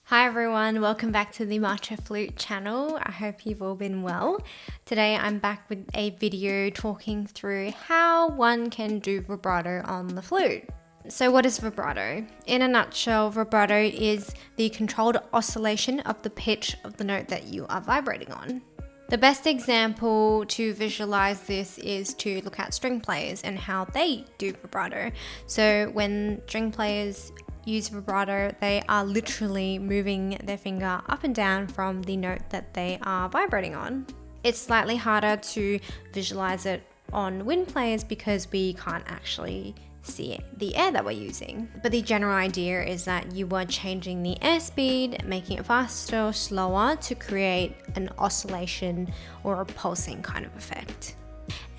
Hi everyone, welcome back to the Matcha Flute channel. I hope you've all been well. Today I'm back with a video talking through how one can do vibrato on the flute. So what is vibrato? In a nutshell, vibrato is the controlled oscillation of the pitch of the note that you are vibrating on. The best example to visualize this is to look at string players and how they do vibrato. So when string players use vibrato, they are literally moving their finger up and down from the note that they are vibrating on. It's slightly harder to visualize it on wind players because we can't actually see the air that we're using. But the general idea is that you are changing the airspeed, making it faster or slower to create an oscillation or a pulsing kind of effect.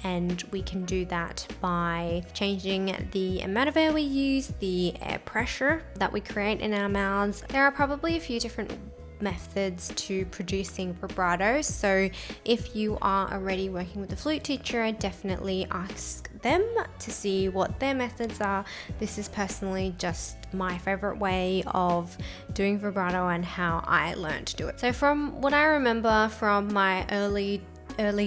And we can do that by changing the amount of air we use, the air pressure that we create in our mouths. There are probably a few different methods to producing vibrato, so if you are already working with a flute teacher, definitely ask them to see what their methods are. This is personally just my favorite way of doing vibrato and how I learned to do it. So from what I remember from my early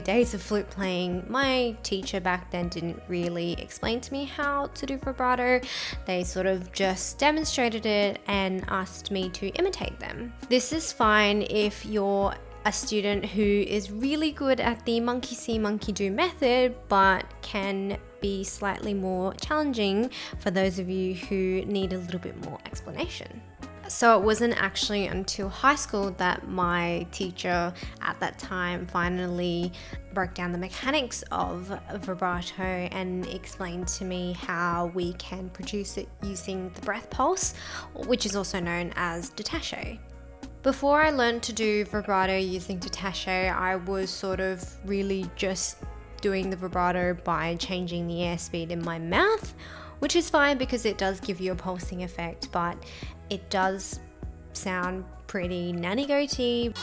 days of flute playing, my teacher back then didn't really explain to me how to do vibrato. They sort of just demonstrated it and asked me to imitate them. This is fine if you're a student who is really good at the monkey see, monkey do method, but can be slightly more challenging for those of you who need a little bit more explanation. So it wasn't actually until high school that my teacher at that time finally broke down the mechanics of vibrato and explained to me how we can produce it using the breath pulse, which is also known as detaché. Before I learned to do vibrato using detaché, I was sort of really just doing the vibrato by changing the airspeed in my mouth, which is fine because it does give you a pulsing effect, but it does sound pretty nanny-goatee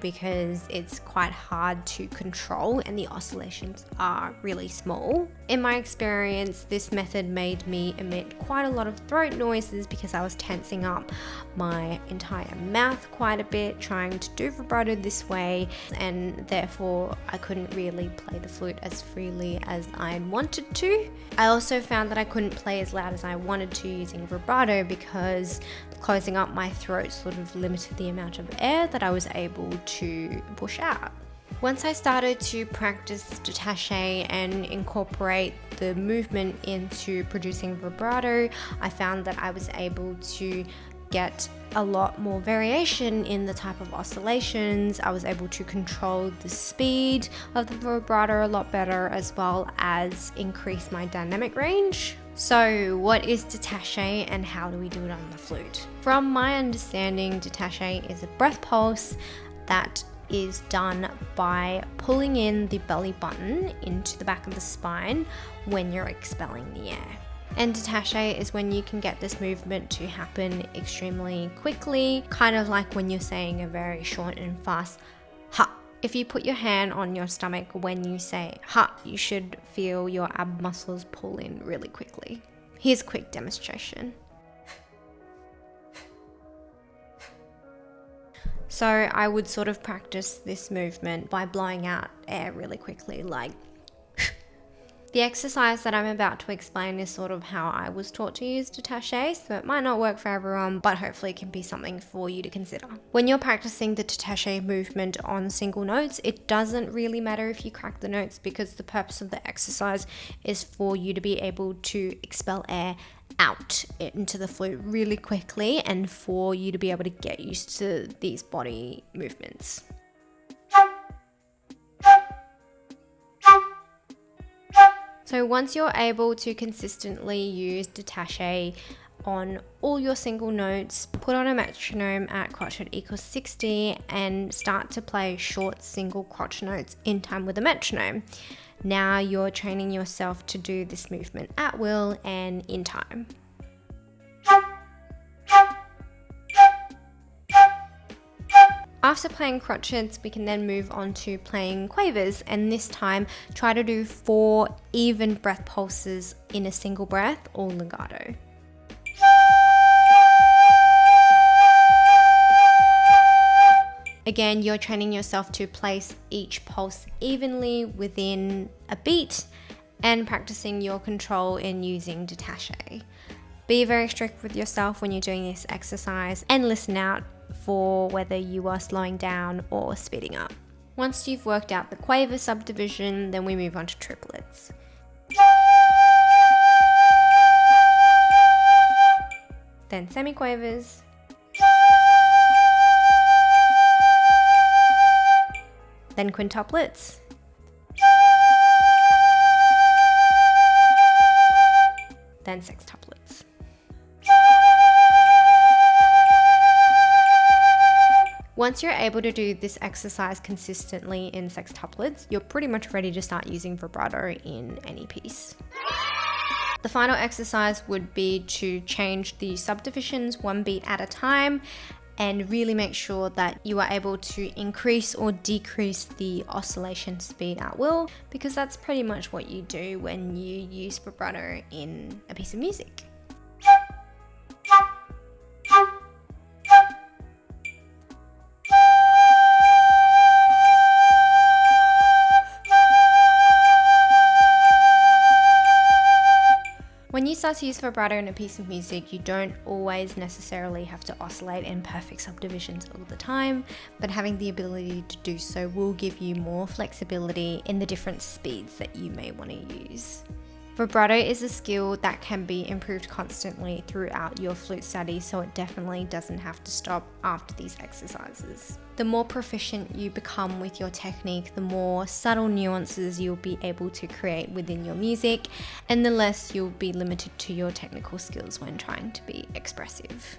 because it's quite hard to control and the oscillations are really small. In my experience, this method made me emit quite a lot of throat noises because I was tensing up my entire mouth quite a bit trying to do vibrato this way, and therefore I couldn't really play the flute as freely as I wanted to. I also found that I couldn't play as loud as I wanted to using vibrato because closing up my throat sort of limited the amount of air that I was able to push out. Once I started to practice detaché and incorporate the movement into producing vibrato, I found that I was able to get a lot more variation in the type of oscillations. I was able to control the speed of the vibrato a lot better, as well as increase my dynamic range. So what is detaché and how do we do it on the flute? From my understanding, detaché is a breath pulse that is done by pulling in the belly button into the back of the spine when you're expelling the air. And detaché is when you can get this movement to happen extremely quickly, kind of like when you're saying a very short and fast ha. If you put your hand on your stomach when you say ha, you should feel your ab muscles pull in really quickly. Here's a quick demonstration. So I would sort of practice this movement by blowing out air really quickly, like the exercise that I'm about to explain is sort of how I was taught to use detaché, so it might not work for everyone, but hopefully it can be something for you to consider. When you're practicing the detaché movement on single notes, it doesn't really matter if you crack the notes because the purpose of the exercise is for you to be able to expel air out into the flute really quickly and for you to be able to get used to these body movements. So once you're able to consistently use detaché on all your single notes, put on a metronome at crotch note equals 60 and start to play short single crotch notes in time with the metronome. Now you're training yourself to do this movement at will and in time. After playing crotchets, we can then move on to playing quavers, and this time try to do 4 even breath pulses in a single breath or legato. Again, you're training yourself to place each pulse evenly within a beat and practicing your control in using detaché. Be very strict with yourself when you're doing this exercise and listen out for whether you are slowing down or speeding up. Once you've worked out the quaver subdivision, then we move on to triplets. Then semiquavers, then quintuplets, then sextuplets. Once you're able to do this exercise consistently in sextuplets, you're pretty much ready to start using vibrato in any piece. The final exercise would be to change the subdivisions one beat at a time and really make sure that you are able to increase or decrease the oscillation speed at will, because that's pretty much what you do when you use vibrato in a piece of music. When you start to use vibrato in a piece of music, you don't always necessarily have to oscillate in perfect subdivisions all the time, but having the ability to do so will give you more flexibility in the different speeds that you may want to use. Vibrato is a skill that can be improved constantly throughout your flute study, so it definitely doesn't have to stop after these exercises. The more proficient you become with your technique, the more subtle nuances you'll be able to create within your music, and the less you'll be limited to your technical skills when trying to be expressive.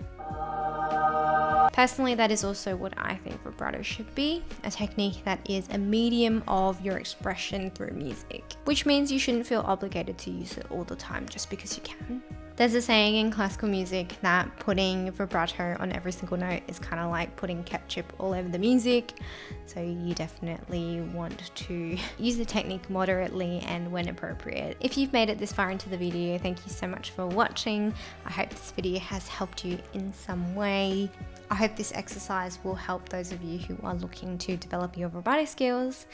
Personally, that is also what I think vibrato should be, a technique that is a medium of your expression through music, which means you shouldn't feel obligated to use it all the time just because you can. There's a saying in classical music that putting vibrato on every single note is kind of like putting ketchup all over the music, so you definitely want to use the technique moderately and when appropriate. If you've made it this far into the video, thank you so much for watching. I hope this video has helped you in some way. I hope this exercise will help those of you who are looking to develop your vibrato skills.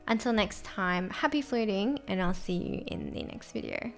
Until next time, happy fluting, and I'll see you in the next video.